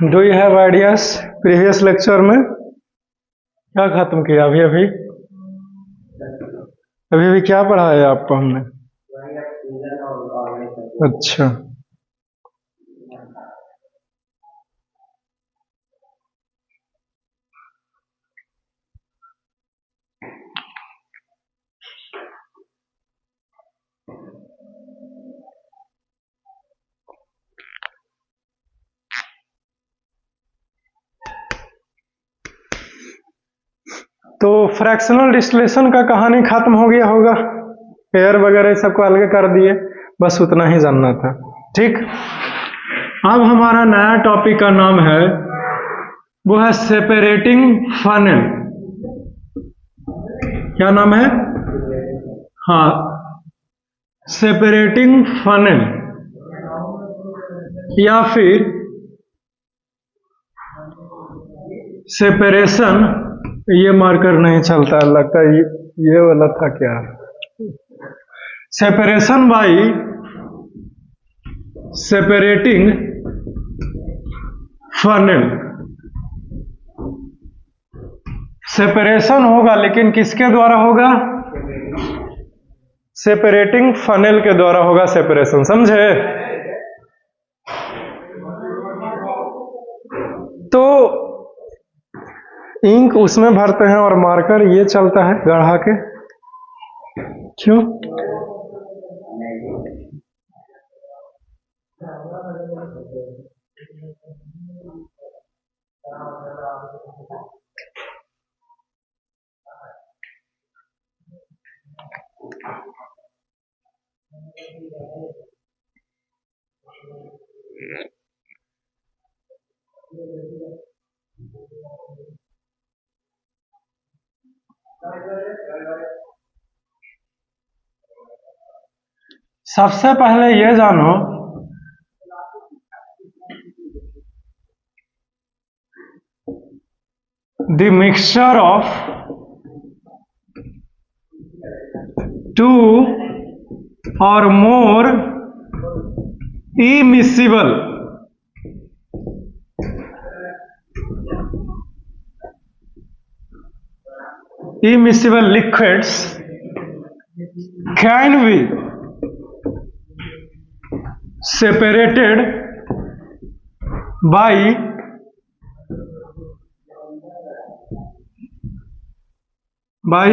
Do you have ideas? Previous lecture में क्या खत्म किया? अभी अभी अभी अभी क्या पढ़ाया आपको हमने? अच्छा, तो फ्रैक्शनल डिस्टिलेशन का कहानी खत्म हो गया होगा। एयर वगैरह सबको अलग कर दिए, बस उतना ही जानना था। ठीक, अब हमारा नया टॉपिक का नाम है, वो है सेपरेटिंग फनेल। क्या नाम है? हाँ, सेपरेटिंग फनेल, या फिर सेपरेशन। ये मार्कर नहीं चलता, लगता है ये वाला था क्या? Separation by separating funnel. Separation होगा, लेकिन किसके द्वारा होगा? सेपरेटिंग फनेल के द्वारा होगा सेपरेशन, समझे? तो इंक उसमें भरते हैं और मार्कर ये चलता है गढ़ा के। क्यों? सबसे पहले ये जानो, द मिक्सचर ऑफ टू और मोर immiscible liquids can be separated by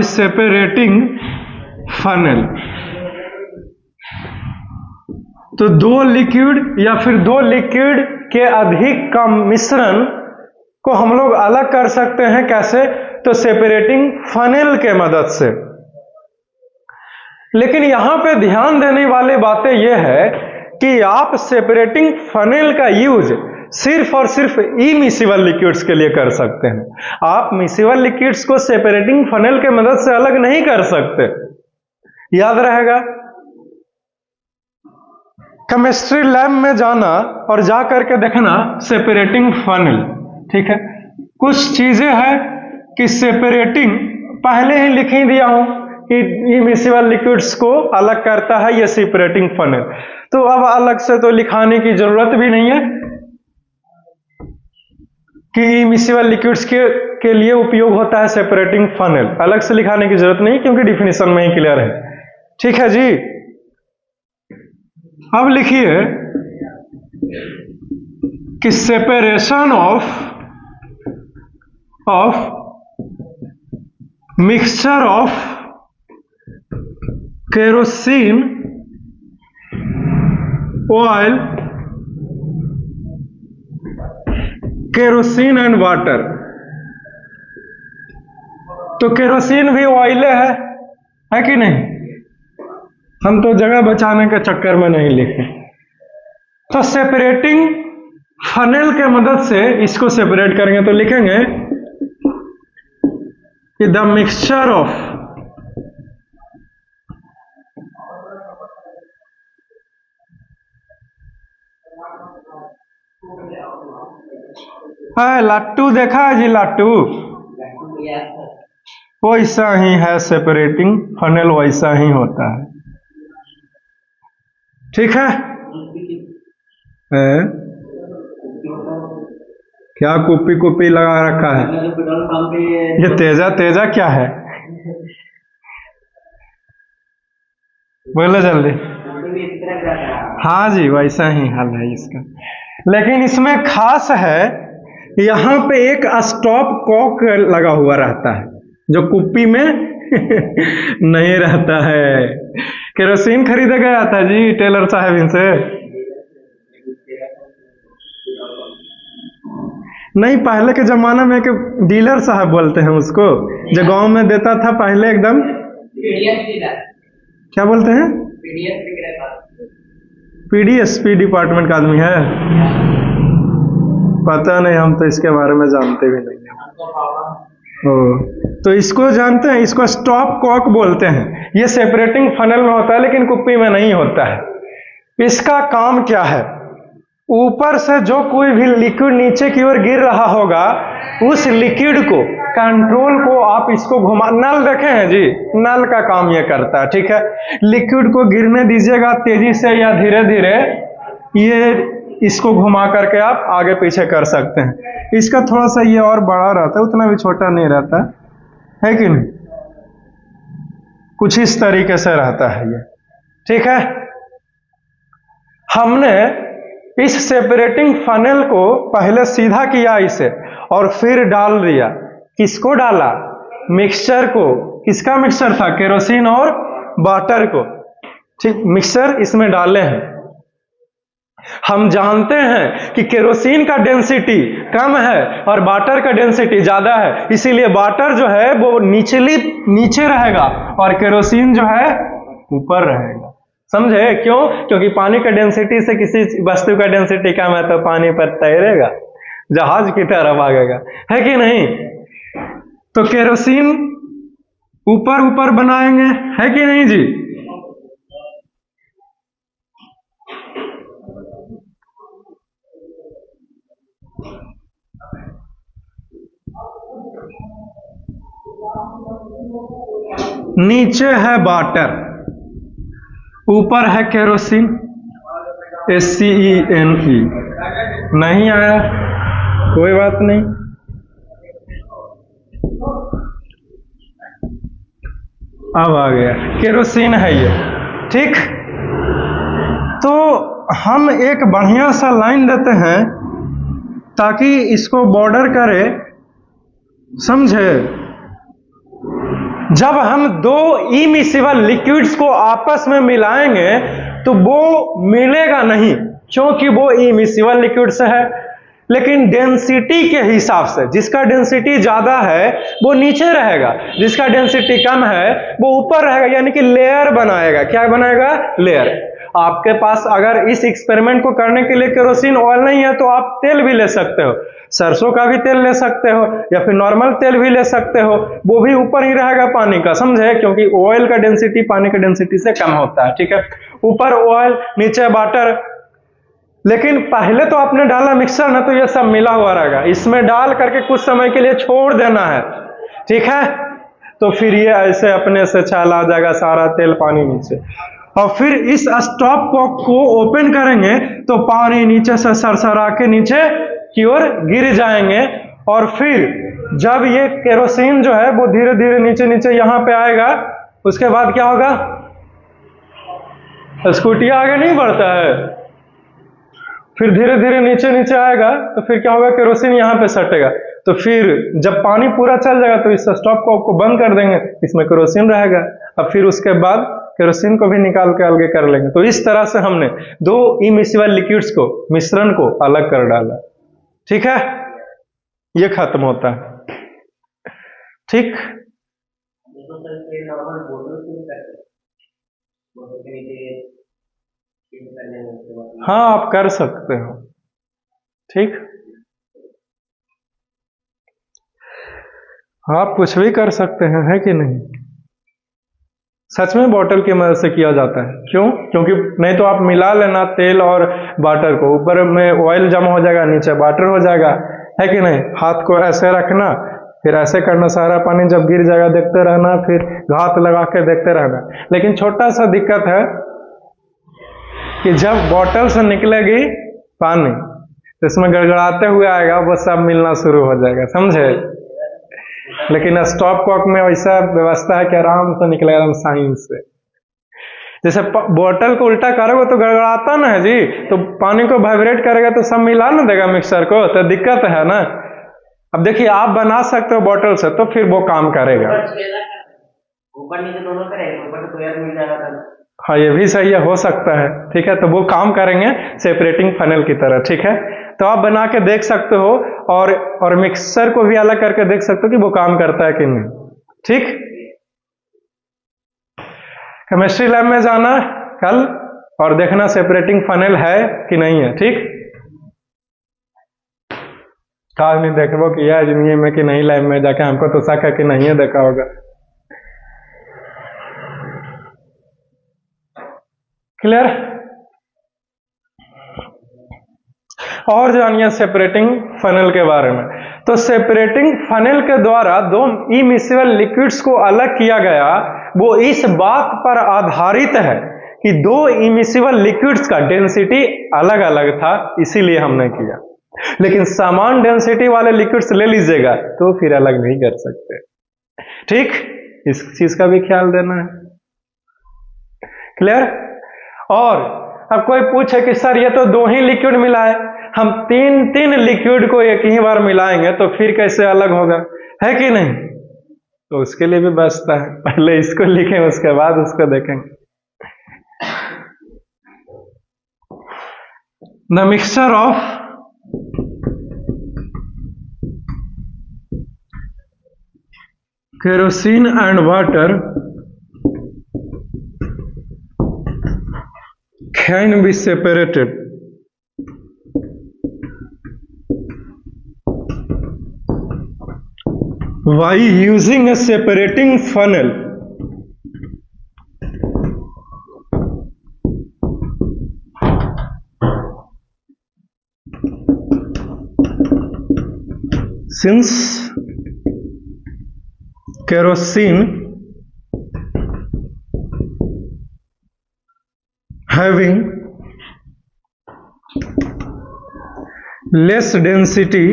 separating funnel। तो दो लिक्विड या फिर दो लिक्विड के अधिक का मिश्रण को हम लोग अलग कर सकते हैं। कैसे? तो सेपरेटिंग फनेल के मदद से। लेकिन यहां पे ध्यान देने वाली बातें यह है कि आप सेपरेटिंग फनेल का यूज सिर्फ और सिर्फ इमिसिबल लिक्विड्स के लिए कर सकते हैं। आप मिसिबल लिक्विड्स को सेपरेटिंग फनेल के मदद से अलग नहीं कर सकते, याद रहेगा। केमिस्ट्री लैब में जाना और जा करके देखना सेपरेटिंग फनेल, ठीक है। कुछ चीजें हैं कि सेपरेटिंग पहले ही लिख ही दिया हूं कि इमिसिबल लिक्विड्स को अलग करता है ये सेपरेटिंग फनेल, तो अब अलग से तो लिखाने की जरूरत भी नहीं है कि इमिसिबल लिक्विड्स के लिए उपयोग होता है सेपरेटिंग फनेल। अलग से लिखाने की जरूरत नहीं, क्योंकि डिफिनीशन में ही क्लियर है। ठीक है जी। अब लिखिए कि separation of mixture of kerosene oil, kerosene and water. तो केरोसिन भी ऑयल है कि नहीं? हम तो जगह बचाने के चक्कर में नहीं लिखे। तो सेपरेटिंग फनेल के मदद से इसको सेपरेट करेंगे तो लिखेंगे कि द मिक्सचर ऑफ लाट्टू देखा है जी? लाट्टू वैसा ही है, सेपरेटिंग फनेल वैसा ही होता है। ठीक है। क्या कुप्पी कुप्पी लगा रखा है? ये तेजा तेजा क्या है? बोलो जल्दी। हाँ जी, वैसा ही हाल है इसका, लेकिन इसमें खास है यहाँ पे एक स्टॉप कॉक लगा हुआ रहता है जो कुप्पी में नहीं रहता है। केरोसिन खरीदा गया था जी टेलर साहब इनसे। नहीं, पहले के जमाने में एक डीलर साहब बोलते हैं उसको, जो गांव में देता था पहले एकदम। क्या बोलते हैं? पीडीएसपी डिपार्टमेंट का आदमी है? पता नहीं, हम तो इसके बारे में जानते भी नहीं हैं। तो इसको जानते हैं, इसको स्टॉप कॉक बोलते हैं। ये सेपरेटिंग फनल में होता है लेकिन कुप्पी में नहीं होता है। इसका काम क्या है? ऊपर से जो कोई भी लिक्विड नीचे की ओर गिर रहा होगा, उस लिक्विड को कंट्रोल को आप इसको घुमा, नल देखे हैं जी, नल का काम ये करता है। ठीक है, लिक्विड को गिरने दीजिएगा तेजी से या धीरे धीरे, ये इसको घुमा करके आप आगे पीछे कर सकते हैं। इसका थोड़ा सा ये और बड़ा रहता है, उतना भी छोटा नहीं रहता है कि नहीं, कुछ इस तरीके से रहता है ये। ठीक है, हमने इस सेपरेटिंग फनल को पहले सीधा किया इसे और फिर डाल दिया। किसको डाला? मिक्सचर को। किसका मिक्सचर था? केरोसिन और वाटर को। ठीक, मिक्सचर इसमें डाले हैं। हम जानते हैं कि केरोसिन का डेंसिटी कम है और वाटर का डेंसिटी ज्यादा है, इसीलिए वाटर जो है वो नीचे रहेगा और केरोसिन जो है ऊपर रहेगा। समझे क्यों? क्योंकि पानी का डेंसिटी से किसी वस्तु का डेंसिटी कम है तो पानी पर तैरेगा, जहाज की तरह भागेगा, है कि नहीं? तो केरोसिन ऊपर ऊपर बनाएंगे, है कि नहीं जी? नीचे है वाटर, ऊपर है केरोसिन। SCENE नहीं आया, कोई बात नहीं। अब आ गया, केरोसिन है ये। ठीक, तो हम एक बढ़िया सा लाइन देते हैं ताकि इसको बॉर्डर करे, समझे? जब हम दो इमिसिबल लिक्विड्स को आपस में मिलाएंगे तो वो मिलेगा नहीं, क्योंकि वो इमिसिबल लिक्विड्स है। लेकिन डेंसिटी के हिसाब से जिसका डेंसिटी ज्यादा है वो नीचे रहेगा, जिसका डेंसिटी कम है वो ऊपर रहेगा, यानी कि लेयर बनाएगा। क्या बनाएगा? लेयर। आपके पास अगर इस एक्सपेरिमेंट को करने के लिए केरोसिन ऑयल नहीं है तो आप तेल भी ले सकते हो, सरसों का भी तेल ले सकते हो या फिर नॉर्मल तेल भी ले सकते हो, वो भी ऊपर ही रहेगा पानी का, समझे? क्योंकि ऑयल का डेंसिटी पानी का डेंसिटी से कम होता है। ठीक है, ऊपर ऑयल नीचे वाटर। लेकिन पहले तो आपने डाला मिक्सर ना, तो ये सब मिला हुआ रहेगा, इसमें डाल करके कुछ समय के लिए छोड़ देना है। ठीक है, तो फिर ये ऐसे अपने से चला जाएगा सारा तेल पानी नीचे, और फिर इस स्टॉप कॉक को ओपन करेंगे तो पानी नीचे से सरसरा के नीचे की ओर गिर जाएंगे। और फिर जब ये केरोसिन जो है वो धीरे धीरे नीचे नीचे यहां पे आएगा, उसके बाद क्या होगा? स्कूटिया आगे नहीं बढ़ता है, फिर धीरे धीरे नीचे नीचे आएगा तो फिर क्या होगा? केरोसिन यहाँ पे सटेगा। तो फिर जब पानी पूरा चल जाएगा तो इस स्टॉप कॉक को बंद कर देंगे, इसमें केरोसिन रहेगा। अब फिर उसके बाद केरोसिन को भी निकाल के अलग कर लेंगे। तो इस तरह से हमने दो इमिसिबल लिक्विड्स को, मिश्रण को अलग कर डाला। ठीक है, ये खत्म होता है। ठीक, हाँ आप कर सकते हो। ठीक, आप कुछ भी कर सकते हैं, है कि नहीं? सच में बॉटल की मदद से किया जाता है। क्यों? क्योंकि नहीं तो आप मिला लेना तेल और वाटर को, ऊपर में ऑयल जमा हो जाएगा, नीचे वाटर हो जाएगा, है कि नहीं? हाथ को ऐसे रखना, फिर ऐसे करना, सारा पानी जब गिर जाएगा देखते रहना, फिर हाथ लगा के देखते रहना। लेकिन छोटा सा दिक्कत है कि जब बॉटल से निकलेगी पानी तो इसमें गड़गड़ाते हुए आएगा, वो सब मिलना शुरू हो जाएगा, समझे। लेकिन स्टॉप कॉक में वैसा व्यवस्था है कि आराम से निकलेगा एकदम साइंस से। जैसे बोतल को उल्टा करोगे तो गड़गड़ाता ना है जी, तो पानी को वाइब्रेट करेगा तो सब मिला ना देगा मिक्सर को, तो दिक्कत है ना। अब देखिए आप बना सकते हो बोतल से तो फिर वो काम करेगा। ऊपर नीचे दोनों करेंगे, ऊपर तो एयर मिल जाएगा। हाँ ये भी सही है, हो सकता है, ठीक है। तो वो काम करेंगे सेपरेटिंग फनल की तरह, ठीक है। तो आप बना के देख सकते हो और मिक्सर को भी अलग करके देख सकते हो कि वो काम करता है कि नहीं, ठीक। केमिस्ट्री लैब में जाना कल और देखना सेपरेटिंग फनल है कि नहीं है, ठीक। काश नहीं देखो कि यह जिंदगी में कि नहीं, लैब में जाके हमको तो शक है कि नहीं है देखा होगा। क्लियर। और जानिए सेपरेटिंग फनल के बारे में। तो सेपरेटिंग फनल के द्वारा दो इमिसिबल लिक्विड्स को अलग किया गया, वो इस बात पर आधारित है कि दो इमिसिबल लिक्विड्स का डेंसिटी अलग अलग था, इसीलिए हमने किया। लेकिन समान डेंसिटी वाले लिक्विड्स ले लीजिएगा तो फिर अलग नहीं कर सकते, ठीक। इस चीज का भी ख्याल देना है। क्लियर। और अब कोई पूछे कि सर ये तो दो ही लिक्विड मिला है, हम तीन लिक्विड को एक ही बार मिलाएंगे तो फिर कैसे अलग होगा, है कि नहीं। तो उसके लिए भी व्यवस्था है, पहले इसको लिखें उसके बाद उसको देखेंगे। The mixture of kerosene and water can be separated by using a separating funnel. Since kerosene having less density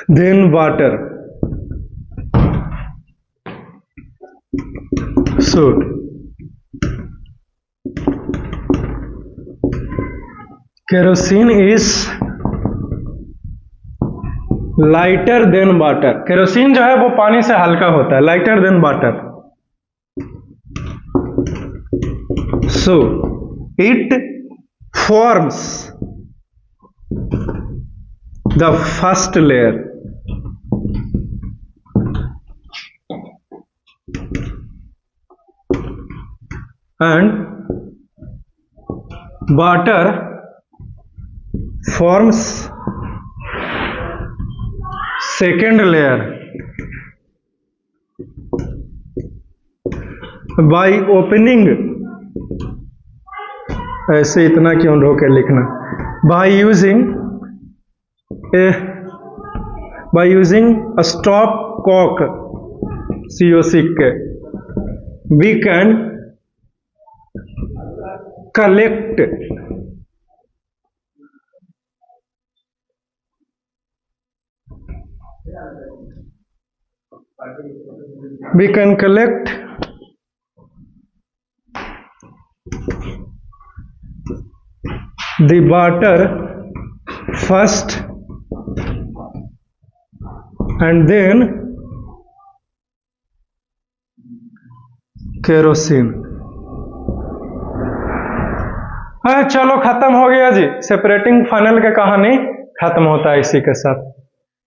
than water, so kerosene is lighter than water. Kerosene जो है वो पानी से हल्का होता है, lighter than water. So it forms the first layer and water forms second layer by opening, ऐसे इतना क्यों ढोके लिखना, by using a stop cock COC के we can collect the water first and then kerosene। चलो खत्म हो गया जी, separating funnel का कहानी खत्म होता है इसी के साथ।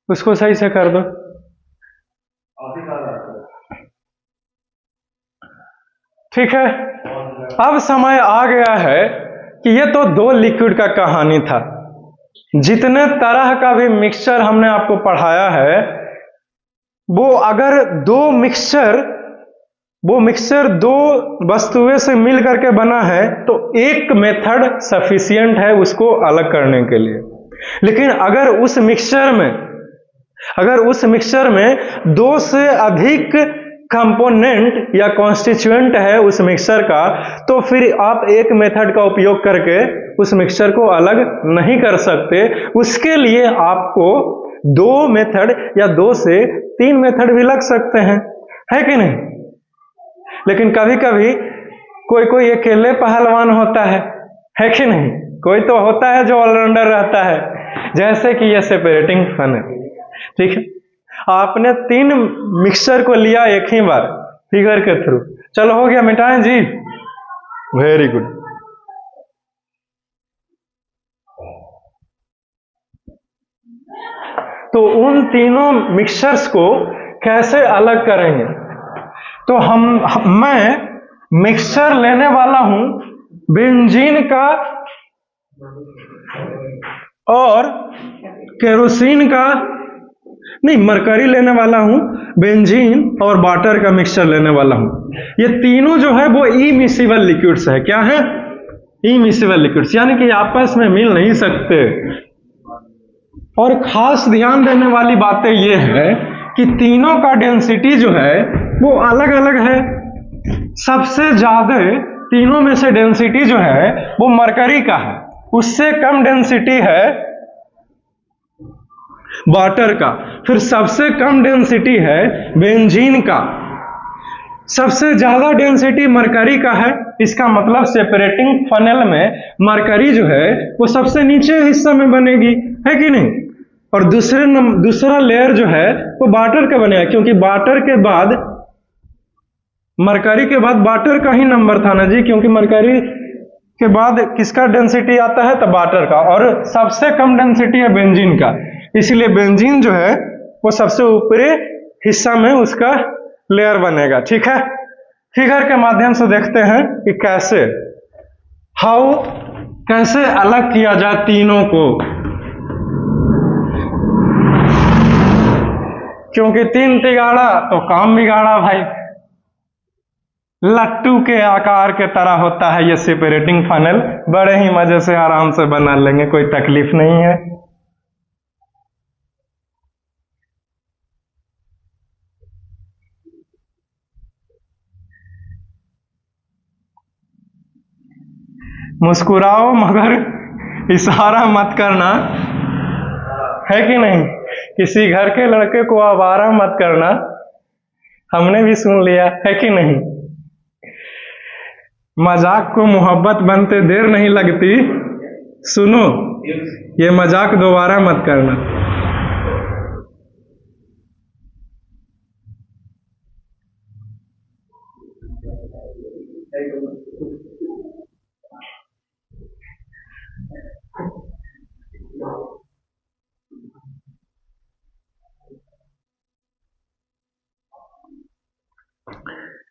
उसको सही से कर दो। ठीक है, अब समय आ गया है कि ये तो दो लिक्विड का कहानी था। जितने तरह का भी मिक्सचर हमने आपको पढ़ाया है, वो अगर वो मिक्सचर दो वस्तुएं से मिल करके बना है तो एक मेथड सफिशिएंट है उसको अलग करने के लिए। लेकिन अगर उस मिक्सचर में दो से अधिक कंपोनेंट या कॉन्स्टिट्यूएंट है उस मिक्सचर का, तो फिर आप एक मेथड का उपयोग करके उस मिक्सचर को अलग नहीं कर सकते। उसके लिए आपको 2 मेथड या 2 से 3 मेथड भी लग सकते हैं, है कि नहीं? लेकिन कभी कभी कोई कोई अकेले पहलवान होता है कि नहीं? कोई तो होता है जो ऑलराउंडर रहता है, जैसे कि ये सेपरेटिंग फनल। ठीक है, आपने 3 मिक्सचर को लिया एक ही बार फिगर के थ्रू। चलो हो गया, मिटाएं जी, वेरी गुड। तो उन तीनों मिक्सचर्स को कैसे अलग करेंगे? तो मैं मिक्सचर लेने वाला हूं बेंजीन का और केरोसिन का, नहीं मरकरी लेने वाला हूं, बेंजीन और वाटर का मिक्सचर लेने वाला हूं। ये तीनों जो है वो इमिसिबल लिक्विड्स है। क्या है? इमिसिबल लिक्विड्स, यानी कि आपस में मिल नहीं सकते। और खास ध्यान देने वाली बातें ये है कि तीनों का डेंसिटी जो है वो अलग अलग है। सबसे ज्यादा तीनों में से डेंसिटी जो है वो मरकरी का है, उससे कम डेंसिटी है वाटर का, फिर सबसे कम डेंसिटी है बेंजीन का, सबसे ज्यादा डेंसिटी मरकरी का है। इसका मतलब सेपरेटिंग फनल में मरकरी जो है वो सबसे नीचे हिस्सा में बनेगी, है कि नहीं? और दूसरा लेयर जो है वो वाटर का बनेगा, क्योंकि वाटर के बाद, मरकरी के बाद वाटर का ही नंबर था ना जी, क्योंकि मरकरी के बाद किसका डेंसिटी आता है? तो वाटर का, और सबसे कम डेंसिटी है बेंजीन का, इसलिए बेंजीन जो है वो सबसे ऊपरी हिस्सा में उसका लेयर बनेगा। ठीक है, फिगर के माध्यम से देखते हैं कि कैसे अलग किया जाए तीनों को, क्योंकि 3 तिगाड़ा तो काम बिगाड़ा भाई। लट्टू के आकार के तरह होता है ये सेपरेटिंग फनल, बड़े ही मजे से आराम से बना लेंगे, कोई तकलीफ नहीं है। मुस्कुराओ मगर इशारा मत करना, है कि नहीं? किसी घर के लड़के को आवारा मत करना, हमने भी सुन लिया, है कि नहीं? मजाक को मोहब्बत बनते देर नहीं लगती, सुनो ये मजाक दोबारा मत करना।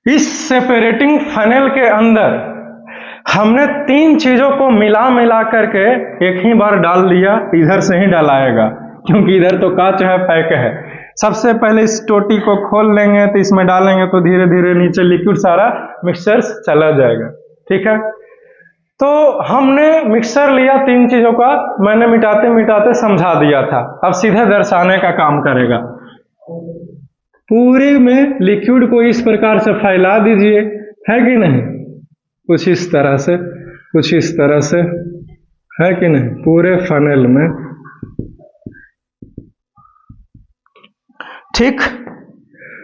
इस सेपरेटिंग फनल के अंदर हमने 3 चीजों को मिला करके एक ही बार डाल दिया, इधर से ही डलाएगा क्योंकि इधर तो कांच है, पैक है। सबसे पहले इस टोटी को खोल लेंगे तो इसमें डालेंगे तो धीरे धीरे नीचे लिक्विड सारा मिक्सचर चला जाएगा। ठीक है, तो हमने मिक्सचर लिया 3 चीजों का, मैंने मिटाते मिटाते समझा दिया था, अब सीधे दर्शाने का काम करेगा। पूरे में लिक्विड को इस प्रकार से फैला दीजिए, है कि नहीं? कुछ इस तरह से, कुछ इस तरह से, है कि नहीं? पूरे फनल में। ठीक,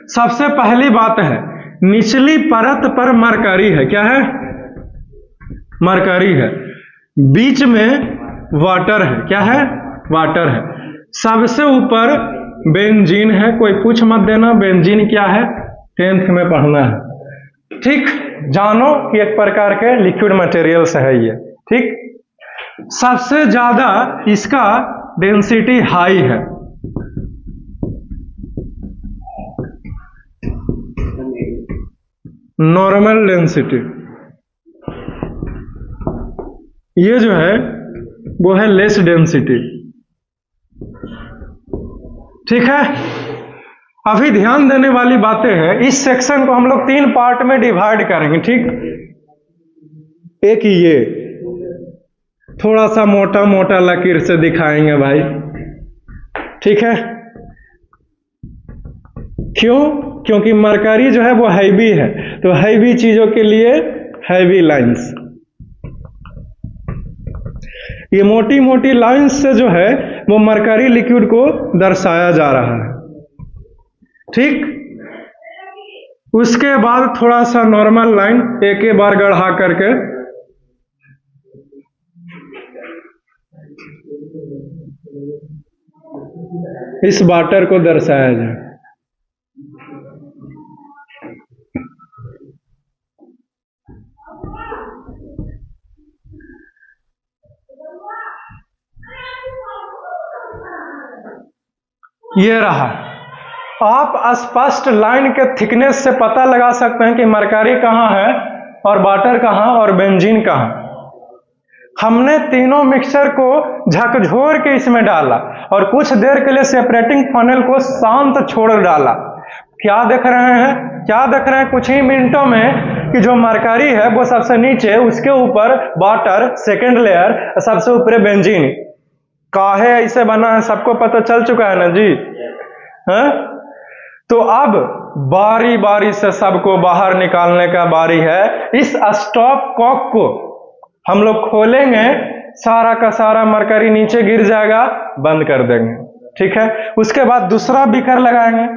सबसे पहली बात है निचली परत पर मरकरी है। क्या है? मरकरी है। बीच में वाटर है। क्या है? वाटर है। सबसे ऊपर बेंजीन है। कोई पूछ मत देना बेंजीन क्या है, 10th में पढ़ना है। ठीक, जानो कि एक प्रकार के लिक्विड मटेरियल्स है ये। ठीक, सबसे ज्यादा इसका डेंसिटी हाई है। नॉर्मल डेंसिटी ये जो है वो है लेस डेंसिटी। ठीक है, अभी ध्यान देने वाली बातें हैं। इस सेक्शन को हम लोग 3 पार्ट में डिवाइड करेंगे। ठीक, एक ये थोड़ा सा मोटा मोटा लकीर से दिखाएंगे भाई। ठीक है, क्यों? क्योंकि मरकरी जो है वो हैवी है, तो हैवी चीजों के लिए हैवी लाइंस। ये मोटी मोटी लाइंस से जो है वो मरकरी लिक्विड को दर्शाया जा रहा है। ठीक, उसके बाद थोड़ा सा नॉर्मल लाइन एक ही बार गढ़ा करके इस वाटर को दर्शाया जाए। ये रहा। आप स्पष्ट लाइन के थिकनेस से पता लगा सकते हैं कि मरकरी कहाँ है और वाटर कहाँ और बेंजीन कहाँ। हमने तीनों मिक्सचर को झकझोर के इसमें डाला और कुछ देर के लिए सेपरेटिंग फनल को शांत छोड़ डाला। क्या देख रहे हैं, क्या देख रहे हैं कुछ ही मिनटों में कि जो मरकरी है वो सबसे नीचे, उसके ऊपर वाटर सेकेंड लेयर, सबसे ऊपर बेंजीन। काहे ऐसे बना है सबको पता चल चुका है ना जी, है? तो अब बारी बारी से सबको बाहर निकालने का बारी है। इस स्टॉप कॉक को हम लोग खोलेंगे, सारा का सारा मरकरी नीचे गिर जाएगा, बंद कर देंगे। ठीक है, उसके बाद दूसरा बीकर लगाएंगे।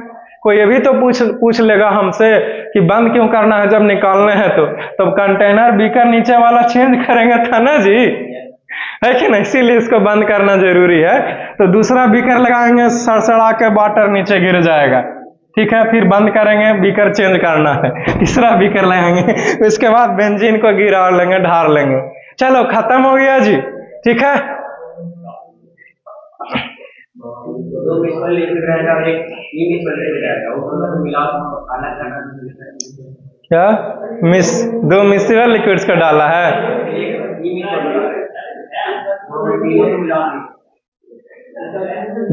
कोई ये भी तो पूछ लेगा हमसे कि बंद क्यों करना है जब निकालने हैं, तो कंटेनर बीकर नीचे वाला चेंज करेंगे था ना जी, है कि नहीं, इसीलिए इसको बंद करना जरूरी है। तो दूसरा बीकर लगाएंगे, सड़सड़ा के वाटर नीचे गिर जाएगा। ठीक है, फिर बंद करेंगे, बीकर चेंज करना है, तीसरा बीकर लगाएंगे, उसके बाद बेंजीन को गिरा लेंगे, ढार लेंगे। चलो खत्म हो गया जी। ठीक है, दो मिक्सर लिक्विड रहेगा और एक ई मिक्सर लिक्विड रहेगा, वो दोनों को मिला अलग करना है। क्या दो मिक्सर लिक्विड्स का डाला है?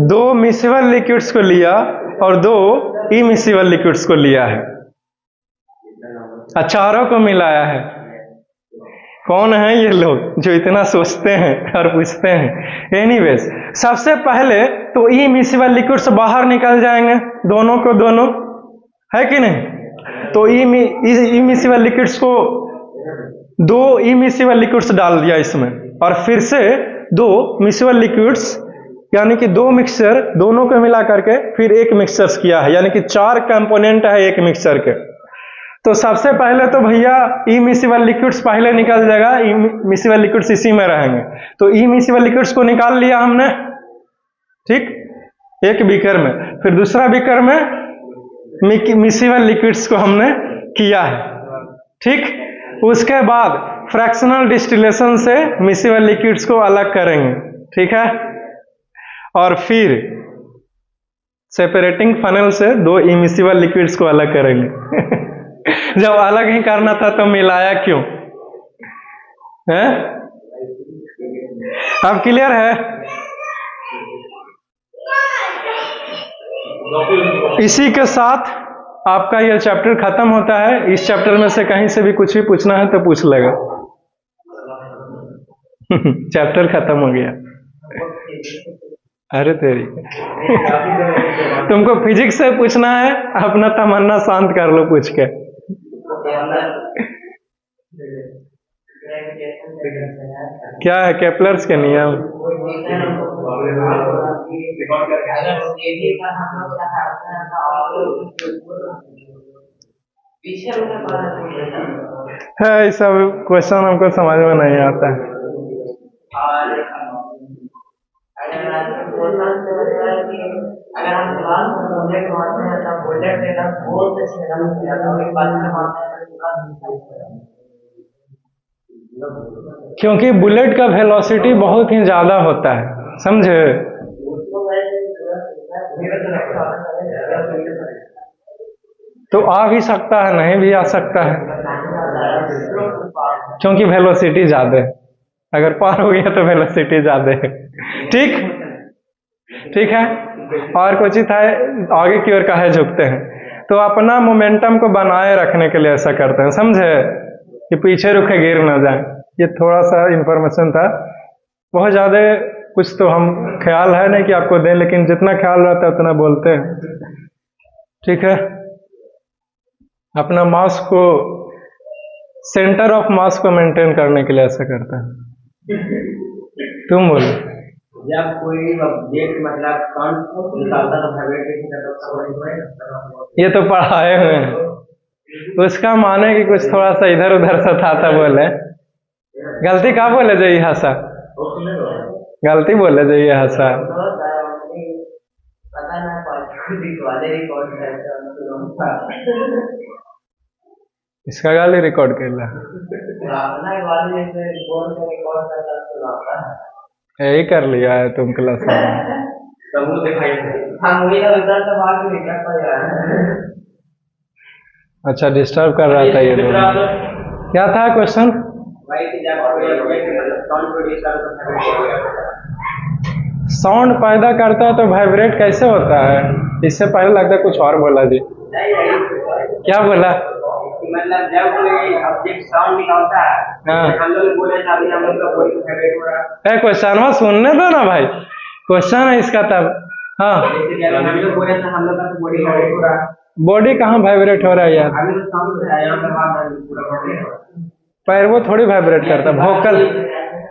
दो मिक्सिबल लिक्विड्स को लिया और दो इमिसिबल लिक्विड्स को लिया है, चारों को मिलाया है। कौन है ये लोग जो इतना सोचते हैं और पूछते हैं? एनीवेज, सबसे पहले तो इमिसिबल लिक्विड्स बाहर निकल जाएंगे, दोनों को दोनों, है कि नहीं? तो इमिसिबल लिक्विड्स को, दो इमिसिबल लिक्विड्स डाल दिया इसमें, और फिर से दो मिसिबल लिक्विड्स, यानी कि दो मिक्सचर दोनों को मिला करके फिर एक मिक्सचर्स किया है, यानी कि 4 कंपोनेंट है एक मिक्सचर के। तो सबसे पहले तो भैया इमिसिबल लिक्विड्स पहले निकल जाएगा, मिसिबल लिक्विड्स इसी में रहेंगे। तो इमिसिबल लिक्विड्स को निकाल लिया हमने, ठीक, एक बीकर में। फिर दूसरा बीकर में मिसिबल लिक्विड्स को हमने किया है, ठीक। उसके बाद फ्रैक्शनल डिस्टिलेशन से मिसिबल लिक्विड्स को अलग करेंगे, ठीक है। और फिर सेपरेटिंग फनल से दो इमिसिबल लिक्विड्स को अलग करेंगे। जब अलग ही करना था तो मिलाया क्यों? है? अब क्लियर है? इसी के साथ आपका यह चैप्टर खत्म होता है। इस चैप्टर में से कहीं से भी कुछ भी पूछना है तो पूछ लेगा। चैप्टर खत्म हो गया। अरे तेरी तुमको फिजिक्स से पूछना है, अपना तमन्ना शांत कर लो पूछ के। क्या है केपलर्स के नियम? है ये सब क्वेश्चन हमको समझ में नहीं आता है। अगर हम बुलेट मारते हैं तो बुलेट देना बहुत अच्छे रंग से आता है, एक बात में मारते हैं क्योंकि बुलेट का वेलोसिटी बहुत ही ज्यादा होता है, समझे? तो आ भी सकता है, नहीं भी आ सकता है, क्योंकि वेलोसिटी ज्यादा है। अगर पार हो गया तो वेलोसिटी ज्यादा है, ठीक, ठीक है। और कुछ ही था, आगे की ओर काहे झुकते हैं? तो अपना मोमेंटम को बनाए रखने के लिए ऐसा करते हैं, समझे, कि पीछे रुके गिर ना जाए। ये थोड़ा सा इंफॉर्मेशन था, बहुत ज्यादा कुछ तो हम ख्याल है नहीं कि आपको दें, लेकिन जितना ख्याल रहता है उतना बोलते हैं, ठीक है। अपना मास को, सेंटर ऑफ मास को मेंटेन करने के लिए ऐसा करता है। तुम बोलो। जब कोई ऑब्जेक्ट मतलब कांट निकालता तो वाइब्रेट कैसे, ये तो पढ़ाए हुए हैं। उसका माने कि कुछ थोड़ा सा इधर उधर सा था बोले। गलती कहाँ बोले जाइए हंसा, गलती बोले जाइए हंसा। पता ना वाले रिकॉर्ड इसका गाली रिकॉर्ड कर ला, यही कर लिया है तुम क्लास में। अच्छा डिस्टर्ब कर रहा था ये दोनों। क्या था क्वेश्चन? साउंड पैदा करता है तो वाइब्रेट कैसे होता है? इससे पहले लगता है कुछ और बोला जी। क्या बोला? मतलब जब कोई ऑब्जेक्ट साउंड निकालता है, हम लोग बोले ना अभी हम लोग का बॉडी वाइब्रेट हो रहा है। क्वेश्चन सुनने दो ना भाई, क्वेश्चन है इसका तब। हाँ हम लोग बोले तो हम लोग का तो बॉडी वाइब्रेट हो रहा है। बॉडी कहाँ वाइब्रेट हो रहा है यार? अभी तो साउंड है यहाँ पे बात पैर वो थोड़ी वाइब्रेट करता,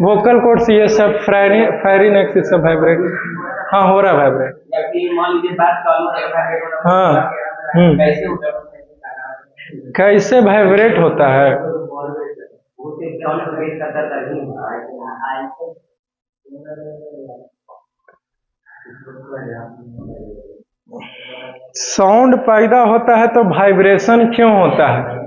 वोकल कोड्स ये सब फेरिनेक्स ये सब वाइब्रेट। हाँ हो रहा है वाइब्रेट। मान लीजिए बात का हाँ कैसे होता है, कैसे वाइब्रेट होता है? साउंड पैदा होता है तो वाइब्रेशन क्यों होता है?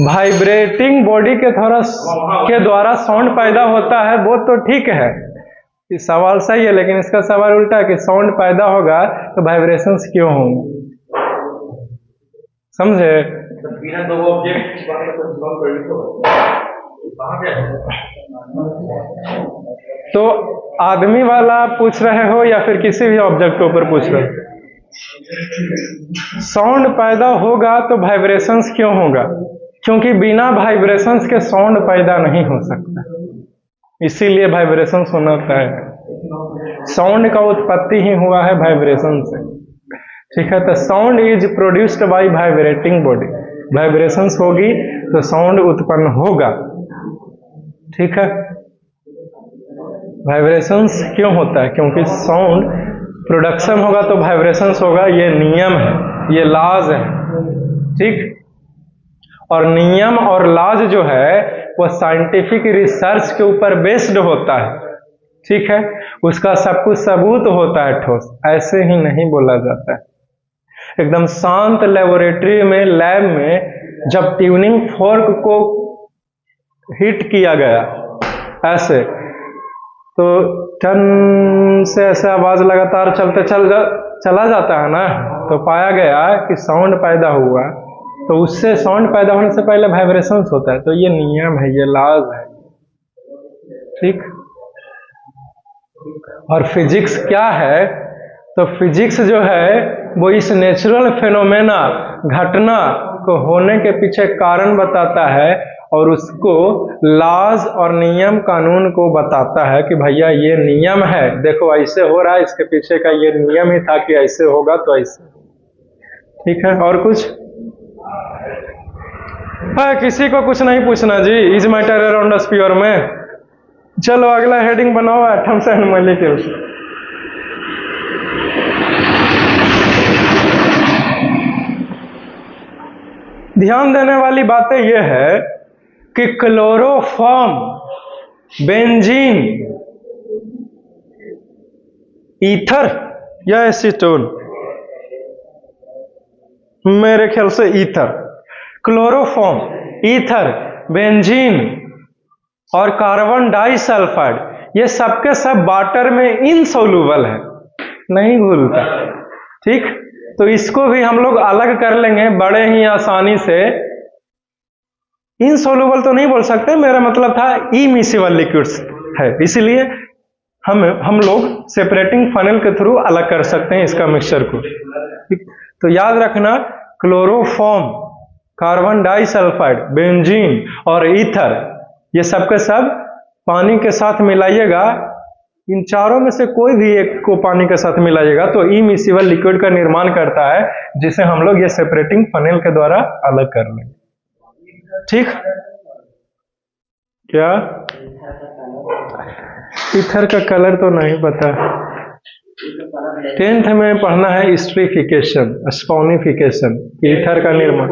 वाइब्रेटिंग बॉडी के द्वारा साउंड पैदा होता है, वो तो ठीक है, ये सवाल सही है, लेकिन इसका सवाल उल्टा है कि साउंड पैदा होगा तो वाइब्रेशंस क्यों होंगे? समझे? तो आदमी वाला पूछ रहे हो या फिर किसी भी ऑब्जेक्ट के ऊपर पूछ रहे हो? साउंड पैदा होगा तो वाइब्रेशंस क्यों होगा? क्योंकि बिना वाइब्रेशंस के साउंड पैदा नहीं हो सकता, इसीलिए वाइब्रेशंस होना है। साउंड का उत्पत्ति ही हुआ है वाइब्रेशन से, ठीक है। तो sound is produced by vibrating body, vibrations होगी तो साउंड उत्पन्न होगा, ठीक है। वाइब्रेशंस क्यों होता है? क्योंकि साउंड प्रोडक्शन होगा तो वाइब्रेशंस होगा, ये नियम है, ये लॉज है, ठीक। और नियम और लॉज जो है वो साइंटिफिक रिसर्च के ऊपर बेस्ड होता है, ठीक है। उसका सब कुछ सबूत होता है ठोस, ऐसे ही नहीं बोला जाता है। एकदम शांत लेबोरेटरी में, लैब में जब ट्यूनिंग फोर्क को हिट किया गया ऐसे, तो टन से ऐसे आवाज लगातार चला जाता है ना, तो पाया गया कि साउंड पैदा हुआ, तो उससे साउंड पैदा होने से पहले वाइब्रेशंस होता है। तो ये नियम है, ये लॉज है, ठीक। और फिजिक्स क्या है? तो फिजिक्स जो है वो इस नेचुरल फेनोमेना, घटना को होने के पीछे कारण बताता है, और उसको लॉज और नियम कानून को बताता है कि भैया ये नियम है, देखो ऐसे हो रहा है, इसके पीछे का ये नियम ही था कि ऐसे होगा तो ऐसे, ठीक है। और कुछ हाँ, किसी को कुछ नहीं पूछना जी is matter around us pure में। चलो अगला हेडिंग बनाओ एटम्स एंड मॉलिक्यूल्स। ध्यान देने वाली बातें यह है कि क्लोरोफॉर्म, बेंजीन, ईथर या एसीटोन, मेरे ख्याल से ईथर, क्लोरोफॉर्म, ईथर, बेंजीन और कार्बन डाइसल्फाइड, ये सबके सब वाटर में इनसोल्यूबल है, नहीं घुलता, ठीक। तो इसको भी हम लोग अलग कर लेंगे बड़े ही आसानी से। इनसोल्यूबल तो नहीं बोल सकते, मेरा मतलब था इमिसिबल लिक्विड्स है, इसलिए हम लोग सेपरेटिंग फनल के थ्रू अलग कर सकते हैं इसका मिक्सचर को, ठीक। तो याद रखना, क्लोरोफॉर्म, कार्बन डाइसल्फाइड, बेंजीन और ईथर, ये सब के सब पानी के साथ मिलाइएगा इन चारों में से कोई भी एक को पानी के साथ मिलाइएगा तो इमिसिबल लिक्विड का निर्माण करता है, जिसे हम लोग ये सेपरेटिंग फनेल के द्वारा अलग कर लेंगे। ठीक, क्या ईथर का कलर तो नहीं पता, 10th में पढ़ना है स्ट्रीफिकेशन, स्पॉनिफिकेशन, ईथर का निर्माण।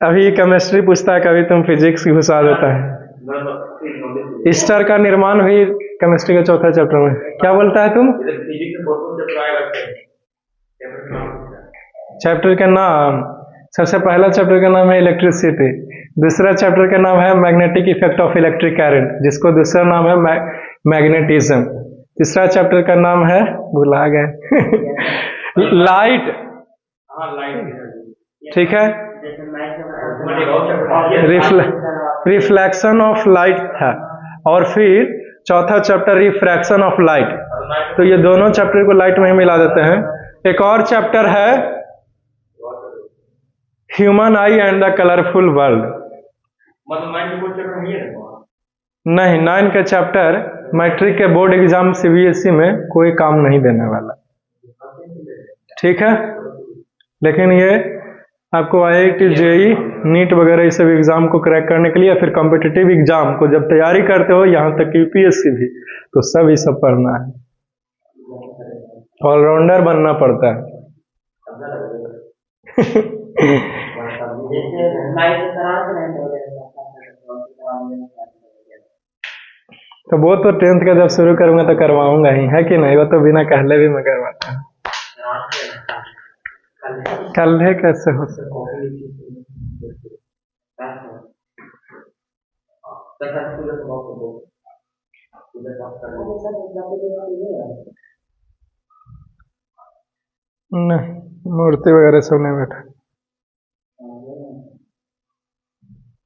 अभी केमिस्ट्री पूछता है, कभी तुम फिजिक्स घुसा देता है। ईस्टर का निर्माण भी केमिस्ट्री के चौथा चैप्टर में। क्या बोलता है तुम? चैप्टर का नाम, सबसे पहला चैप्टर का नाम है इलेक्ट्रिसिटी, दूसरा चैप्टर का नाम है magnetic effect of electric current, जिसको दूसरा नाम है मैग्नेटिज्म, तीसरा चैप्टर का नाम है, भुला गए, लाइट। ठीक है, रिफ्लेक्शन ऑफ लाइट था, और फिर चौथा चैप्टर रिफ्रैक्शन ऑफ लाइट। तो ये दोनों चैप्टर को लाइट में ही मिला देते हैं। एक और चैप्टर है human I and the colourful world. नहीं, 9 का चैप्टर मैट्रिक के बोर्ड एग्जाम सीबीएसई में कोई काम नहीं देने वाला। ठीक है, लेकिन ये आपको आईआईटी, जेई, नीट वगैरह इस सब एग्जाम को क्रैक करने के लिए, या फिर कॉम्पिटिटिव एग्जाम को जब तैयारी करते हो, यहाँ तक यूपीएससी भी, तो सब ये सब पढ़ना है, ऑलराउंडर बनना पड़ता है। तो वो तो 10th का जब शुरू करूंगा तो करवाऊंगा ही, है कि नहीं? वो तो बिना कहले भी मैं करवाता हूँ। कल्हे कैसे हो नहीं, मूर्ति वगैरह सब नहीं बैठा।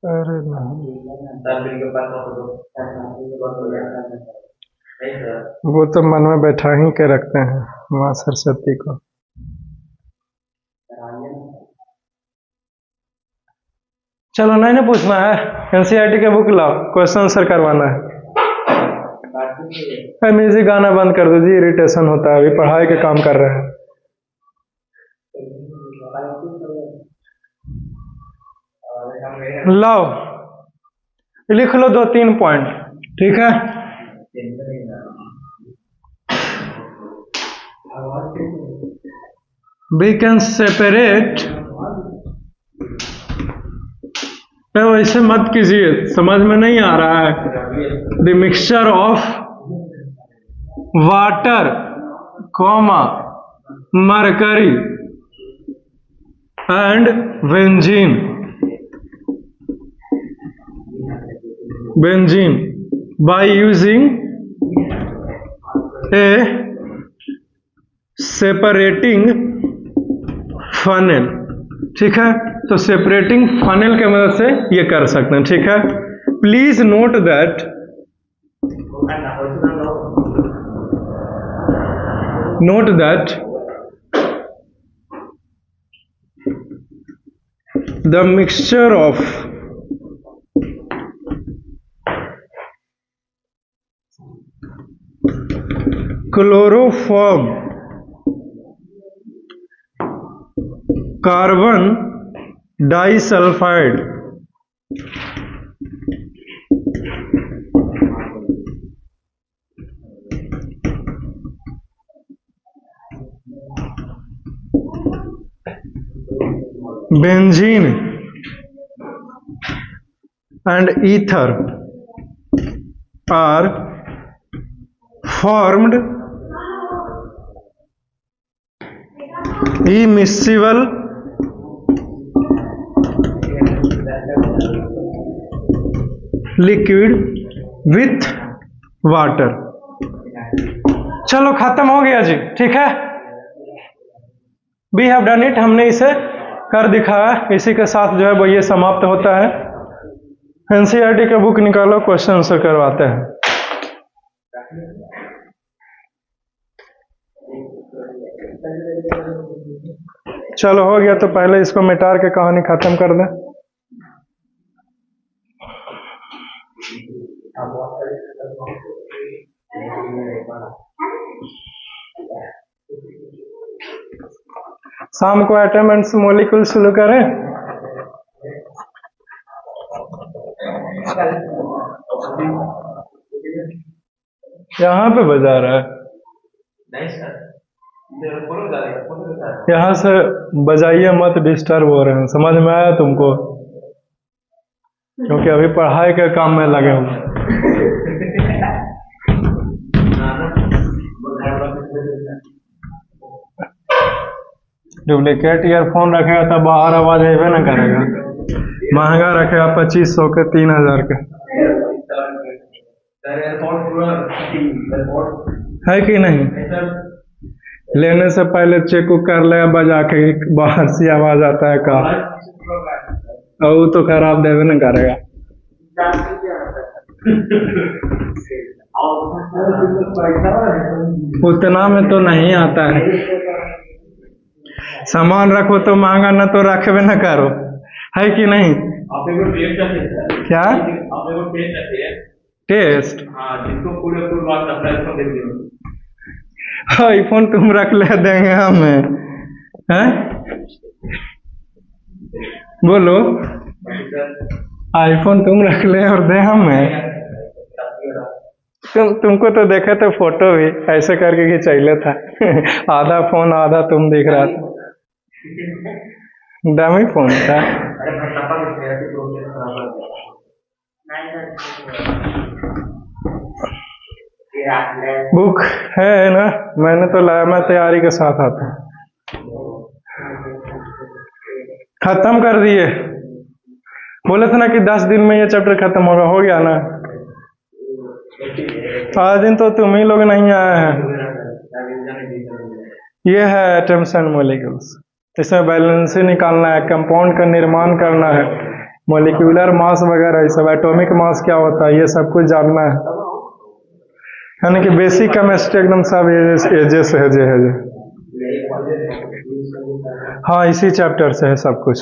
अरे नहीं, वो तो मन में बैठा ही के रखते हैं माँ सरस्वती को। चलो, नहीं ना पूछना है, एनसीईआरटी के बुक लाओ, क्वेश्चन आंसर करवाना है। म्यूजिक गाना बंद कर दो जी, इरिटेशन होता है, अभी पढ़ाई के काम कर रहे हैं। लाओ, लिख लो 2-3 पॉइंट। ठीक है, we can separate, वैसे मत कीजिए, समझ में नहीं आ रहा है। The mixture of water, comma, mercury and benzene by using a separating funnel। ठीक है, तो सेपरेटिंग फनेल की मदद से ये कर सकते हैं। ठीक है, please note that the mixture of chloroform, carbon disulphide, benzene and ether are formed immiscible liquid with water। चलो, खत्म हो गया जी। ठीक है, वी हैव डन इट, हमने इसे कर दिखाया। इसी के साथ जो है वो ये समाप्त होता है। एनसीईआरटी का बुक निकालो, क्वेश्चन आंसर करवाते हैं। चलो, हो गया, तो पहले इसको मिटार के कहानी खत्म कर दें। शाम को एटम एंड मॉलिक्यूल शुरू करें। यहाँ पे बजा रहा है, नहीं सर, यहाँ से बजाइए मत, डिस्टर्ब हो रहे हैं। समझ में आया तुमको? क्योंकि अभी पढ़ाई के काम में लगे हुए। डुप्लीकेट ईयरफोन रखेगा तब बाहर आवाज अबे ना करेगा। महंगा रखेगा 2500 के 3000 के, है कि नहीं? लेने से पहले चेक कर ले बजा के, बाहर से आवाज आता है का, और वो तो खराब देवे ना करेगा। उतना में तो नहीं आता है। सामान रखो तो महंगा, न तो रखबे न करो, है कि नहीं? क्या टेस्ट? आईफोन तुम रख ले देंगे हमें, हैं? बोलो, आईफोन तुम रख ले और दे हमें। तुमको तो देखे तो फोटो भी ऐसे करके खिंचैले था। आधा फोन आधा तुम दिख रहा था, डमी फोन था। बुक है ना, मैंने तो लाया, मैं तैयारी के साथ आता। खत्म कर दिए, बोले थे ना कि 10 दिन में ये चैप्टर खत्म होगा, हो गया ना? आज दिन तो तुम ही लोग नहीं आए हैं। ये है एटम्स एंड मॉलिक्यूल्स, इसमें बैलेंस निकालना है, कंपाउंड का निर्माण करना है, मॉलिक्यूलर मास वगैरह, ये सब एटॉमिक मास क्या होता है, ये सब कुछ जानना है। यानी कि बेसिक केमिस्ट्री एकदम सब एजे से है, जे। हाँ, इसी चैप्टर से है सब कुछ।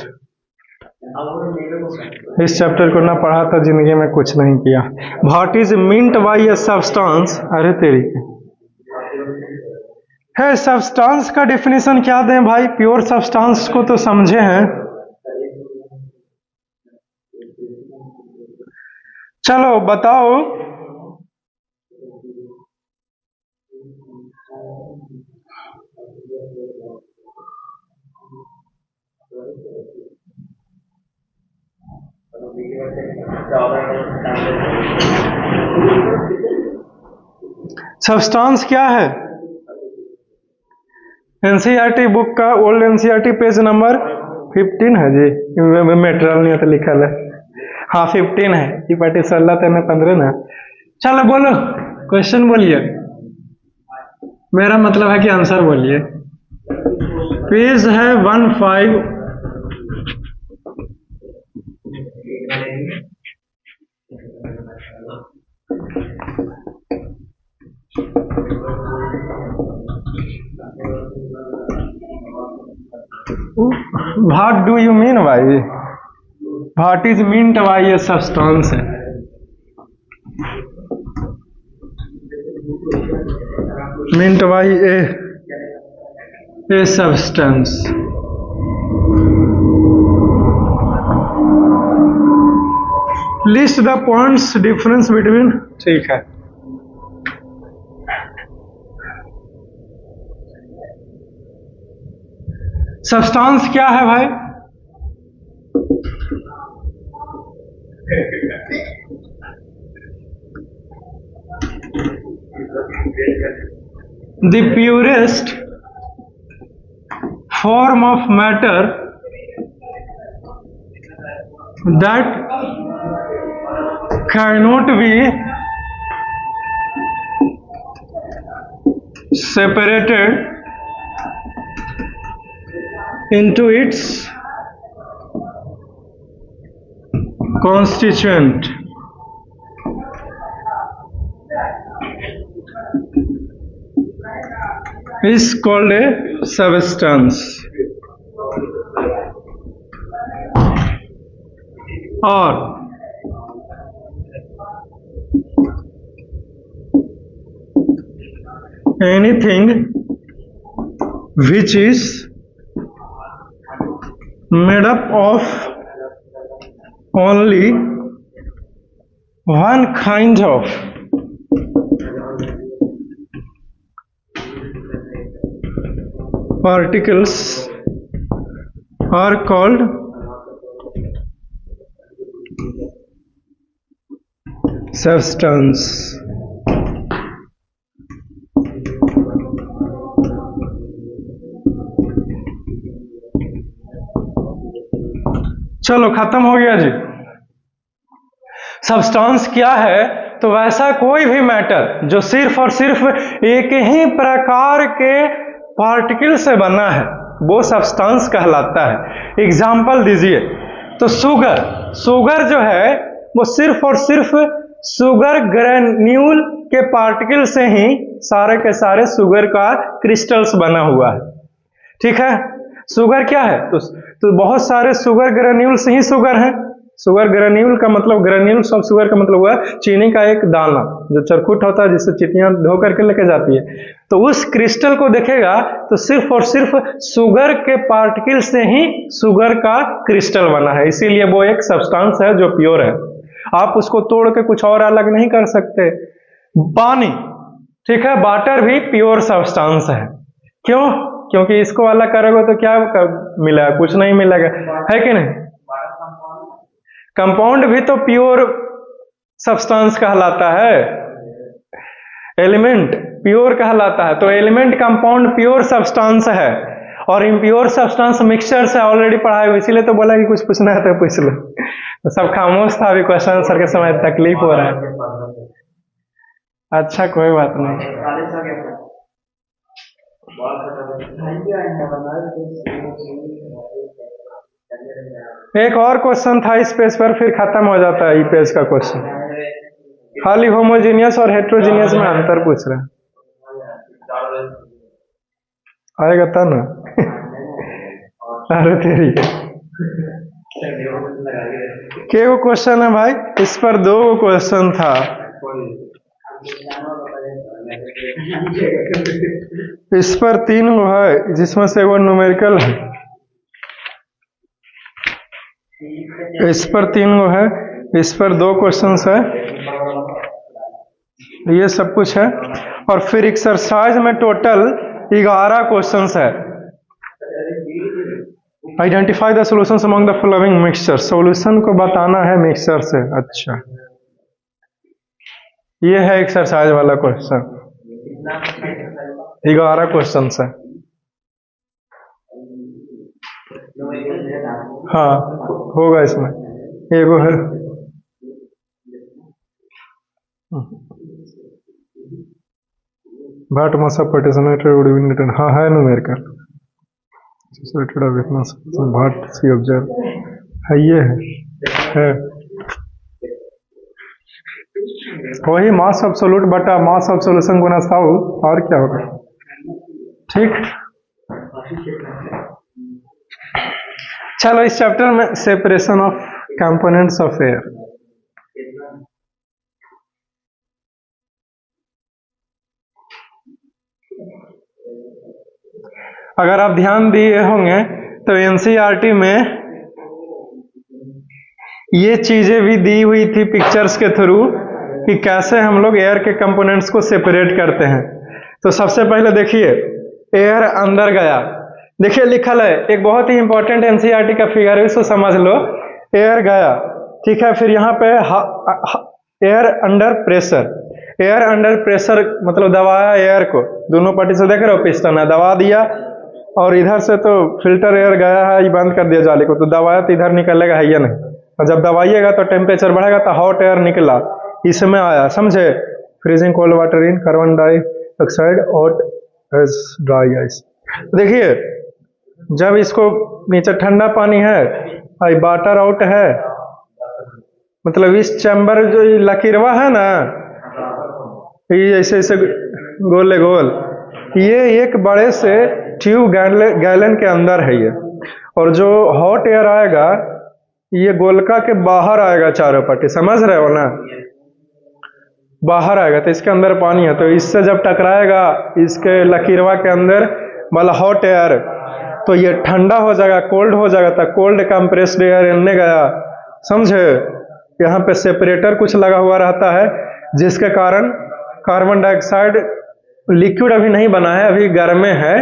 इस चैप्टर को ना पढ़ा था जिंदगी में कुछ नहीं किया। What is meant by a substance? अरे तेरी है, सब्सटेंस का डेफिनेशन क्या दें भाई? प्योर सब्सटेंस को तो समझे हैं। चलो बताओ, सब्सटेंस क्या है? एनसीईआरटी बुक का ओल्ड एनसीईआरटी पेज नंबर 15 है जी। मेटेरियल नहीं तो लिखा है, हाँ 15 है। ये पार्टी 16 तेने 15 ना। चलो बोलो, क्वेश्चन बोलिए, मेरा मतलब है कि आंसर बोलिए। पेज है 15। What do you mean by? What is meant by a substance? Meant by a substance. List the points difference between. ठीक है, सब्सटेंस क्या है भाई? The purest form of matter that cannot be separated into its constituent is called a substance, or anything which is made up of only one kind of particles are called substance. चलो खत्म हो गया जी। Substance क्या है? तो वैसा कोई भी मैटर जो सिर्फ और सिर्फ एक ही प्रकार के पार्टिकल से बना है वो सब्सटेंस कहलाता है। एग्जाम्पल दीजिए तो शुगर जो है वो सिर्फ और सिर्फ शुगर ग्रेन्यूल के पार्टिकल से ही सारे के सारे शुगर का क्रिस्टल्स बना हुआ है। ठीक है, शुगर क्या है? तो बहुत सारे शुगर ग्रेन्यूल से ही शुगर है। शुगर ग्रेन्यूल का मतलब, ग्रेन्यूल्स ऑफ शुगर का मतलब हुआ चीनी का एक दाना जो चरखुट होता है जिससे चीटियां धो करके लेके जाती है। तो उस क्रिस्टल को देखेगा तो सिर्फ और सिर्फ शुगर के पार्टिकल से ही शुगर का क्रिस्टल बना है, इसीलिए वो एक सब्सटेंस है जो प्योर है। आप उसको तोड़ के कुछ और अलग नहीं कर सकते। पानी, ठीक है, वाटर भी प्योर सब्सटेंस है। क्यों? क्योंकि इसको अलग करोगे तो क्या मिलेगा? कुछ नहीं मिलेगा, है कि नहीं? कंपाउंड भी तो प्योर सब्सटेंस कहलाता है, एलिमेंट प्योर कहलाता है। तो एलिमेंट कंपाउंड प्योर सब्सटेंस है और इम्प्योर सब्सटेंस मिक्सचर से ऑलरेडी पढ़ा है, इसीलिए तो बोला कि कुछ पूछना है तो पूछ लो। तो सब खामोश था, अभी क्वेश्चन आंसर के समय तकलीफ हो रहा है। अच्छा कोई बात नहीं। एक और क्वेश्चन था इस पेज पर, फिर खत्म हो जाता है ये पेज का क्वेश्चन। खाली होमोजीनियस और हेट्रोजीनियस में अंतर पूछ रहे हैं। आएगा तब ना। अरे तेरी के वो क्वेश्चन है भाई? इस पर 2 क्वेश्चन था। इस पर 3 है जिसमें से वो न्यूमेरिकल है। इस पर 3 है, इस पर 2 क्वेश्चंस है, ये सब कुछ है। और फिर एक्सरसाइज में टोटल 11 क्वेश्चंस है। Identify the solutions among the following mixture. Solution को बताना है मिक्सचर से। अच्छा, ये है एक्सरसाइज वाला क्वेश्चन। 11 क्वेश्चंस है। हाँ होगा इसमें, एगो है। What mass of participated would be written. हाँ है न्यूमेरिकल। भाट सी ऑब्जर्व है, ये है वही मास एब्सोल्यूट बटा मास ऑफ सॉल्यूशन गुना 100, और क्या होगा? ठीक। चलो इस चैप्टर में separation of components of air. अगर आप ध्यान दिए होंगे तो एनसीईआरटी में ये चीजें भी दी हुई थी पिक्चर्स के थ्रू कि कैसे हम लोग एयर के कंपोनेंट्स को सेपरेट करते हैं। तो सबसे पहले देखिए, एयर अंदर गया, देखिए लिखल है, एक बहुत ही इंपॉर्टेंट एनसीईआरटी का फिगर है, इसको समझ लो। एयर गया, ठीक है, फिर यहाँ पे air under pressure. Air under pressure मतलब दबाया एयर को, दोनों पार्टी से देख रहे हो, पिस्टन है, दबा दिया, और इधर से तो फिल्टर एयर गया है, ये बंद कर दिया जाली को, तो दबाया तो इधर निकलेगा है या नहीं। और जब दबाइएगा तो टेम्परेचर बढ़ेगा तो हॉट एयर निकला, इसमें आया, समझे? Freezing cold water in carbon dioxide hot as dry ice. देखिए जब इसको नीचे ठंडा पानी है, वाटर आउट है, मतलब इस चैम्बर जो लकीरवा है ना, ये ऐसे ऐसे गोले गोल, ये एक बड़े से ट्यूब गैलन के अंदर है ये, और जो हॉट एयर आएगा ये गोलका के बाहर आएगा, चारों पट्टी, समझ रहे हो ना, बाहर आएगा, तो इसके अंदर पानी है, तो इससे जब टकराएगा इसके लकीरवा के अंदर वाला हॉट एयर, तो ये ठंडा हो जाएगा, कोल्ड हो जाएगा, तो कोल्ड कंप्रेस्ड एयर इनने गया, समझे। यहाँ पे सेपरेटर कुछ लगा हुआ रहता है, जिसके कारण कार्बन डाइऑक्साइड लिक्विड अभी नहीं बना है, अभी गर्म में है,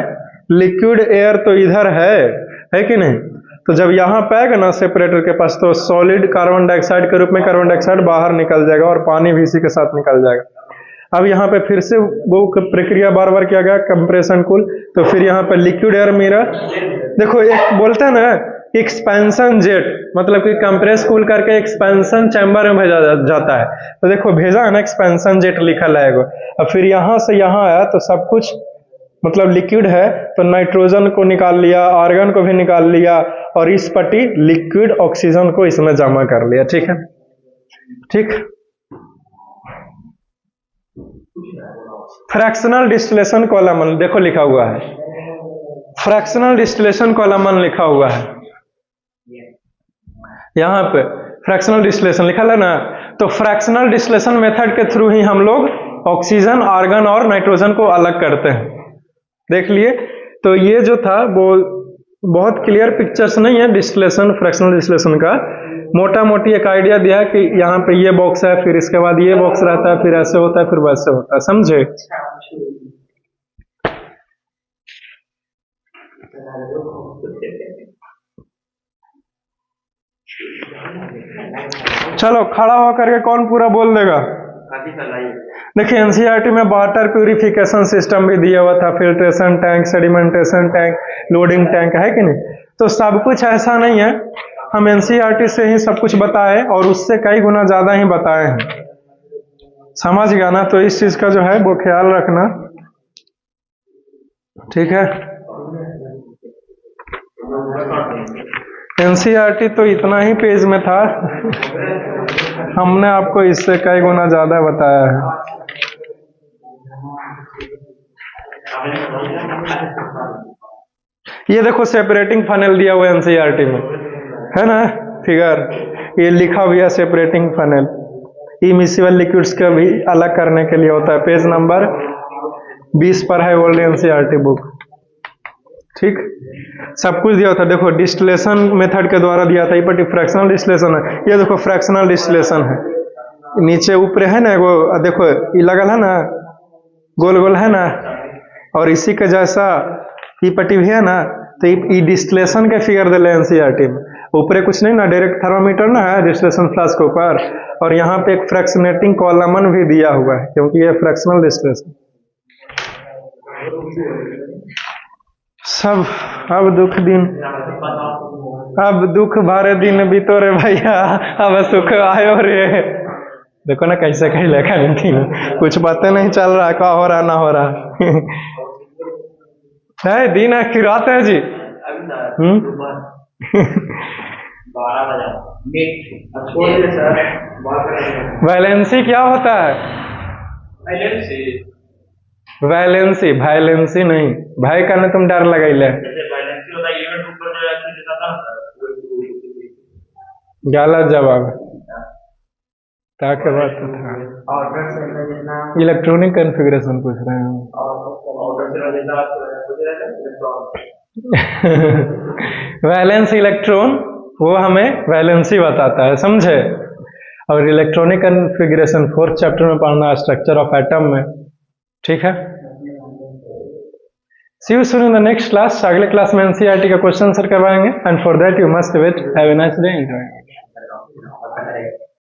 लिक्विड एयर तो इधर है कि नहीं। तो जब यहाँ पे आएगा ना सेपरेटर के पास, तो सॉलिड कार्बन डाइऑक्साइड के रूप में कार्बन डाइऑक्साइड बाहर निकल जाएगा और पानी भी इसी के साथ निकल जाएगा। अब यहाँ पे फिर से वो प्रक्रिया बार बार किया गया, कंप्रेशन कूल, तो फिर यहाँ पे लिक्विड एयर मिला। देखो एक बोलते हैं ना एक्सपेंशन जेट, मतलब कि कंप्रेस कूल करके एक्सपेंशन चैम्बर में भेजा जाता है। तो देखो भेजा है ना, एक्सपेंशन जेट लिखा है। अब फिर यहाँ से यहाँ आया तो सब कुछ मतलब लिक्विड है, तो नाइट्रोजन को निकाल लिया, आर्गन को भी निकाल लिया, और इस पट्टी लिक्विड ऑक्सीजन को इसमें जमा कर लिया। ठीक है, ठीक। फ्रैक्शनल डिस्टिलेशन कोलामन देखो लिखा हुआ है, फ्रैक्शनल डिस्टिलेशन कोलामन लिखा हुआ है यहाँ पे, फ्रैक्शनल डिस्टिलेशन लिखा है ना। तो फ्रैक्शनल डिस्टिलेशन मेथड के थ्रू ही हम लोग ऑक्सीजन, आर्गन और नाइट्रोजन को अलग करते हैं। देख लिए। तो ये जो था वो बहुत क्लियर पिक्चर्स नहीं है डिस्टिलेशन, फ्रैक्शनल डिस्टिलेशन का। मोटा मोटी एक आइडिया दिया है कि यहाँ पे ये बॉक्स है, फिर इसके बाद ये बॉक्स रहता है, फिर ऐसे होता है, फिर वैसे होता है, समझे। चलो खड़ा होकर के कौन पूरा बोल देगा। देखिए एनसीईआरटी में वाटर प्यूरिफिकेशन सिस्टम भी दिया हुआ था, filtration tank, sedimentation tank, loading tank, है कि नहीं। तो सब कुछ ऐसा नहीं है, हम एनसीईआरटी से ही सब कुछ बताए और उससे कई गुना ज्यादा ही बताए हैं, समझ गया ना। तो इस चीज का जो है वो ख्याल रखना, ठीक है। एनसीईआरटी तो इतना ही पेज में था, हमने आपको इससे कई गुना ज्यादा बताया है। ये देखो सेपरेटिंग फनेल दिया हुआ है एनसीईआरटी में, है ना फिगर, ये लिखा हुआ है सेपरेटिंग फनेल। इमिसिबल लिक्विड्स का भी अलग करने के लिए होता है, पेज नंबर 20 पर है ओल्ड एनसीईआरटी बुक, ठीक। सब कुछ दिया था। देखो डिस्टिलेशन मेथड के द्वारा दिया था, ये पर फ्रैक्शनल डिस्टिलेशन है। ये देखो फ्रैक्शनल डिस्टिलेशन है, नीचे ऊपर है ना वो, देखो ये लगल है ना, गोल गोल है ना, और इसी के जैसा ये पट्टी भी है ना। तो ये डिस्टिलेशन के फिगर दे एनसीईआरटी में, ऊपर कुछ नहीं ना, डायरेक्ट थर्मामीटर ना है डिस्टिलेशन फ्लास्क के ऊपर, और यहाँ पे एक फ्रैक्शनेटिंग कॉलमन भी दिया हुआ है, क्योंकि ये फ्रैक्शनल डिस्टिलेशन सब। अब दुख दिन, अब दुख भरे दिन बीतो रे भैया, अब सुख आयो रे। देखो ना कैसे कहीं लेखा नहीं, कुछ बातें नहीं चल रहा, क्या हो रहा ना हो रहा। है दिन है खिराते हैं जी। वैलेंसी क्या होता है? वैलेंसी, वायलेंसी नहीं, भाई करने तुम डर लगाइले। गलत जवाब, ताकि बात था इलेक्ट्रॉनिक कॉन्फ़िगरेशन पूछ रहे हैं। वैलेंस इलेक्ट्रॉन वो हमें वैलेंसी बताता है, समझे। और इलेक्ट्रॉनिक कॉन्फ़िगरेशन 4th चैप्टर में पढ़ना, स्ट्रक्चर ऑफ एटम में, ठीक है। See you soon in the next class। अगले क्लास में एनसीईआरटी का क्वेश्चन आंसर करवाएंगे, and for that you must wait. Have a nice day, enjoy.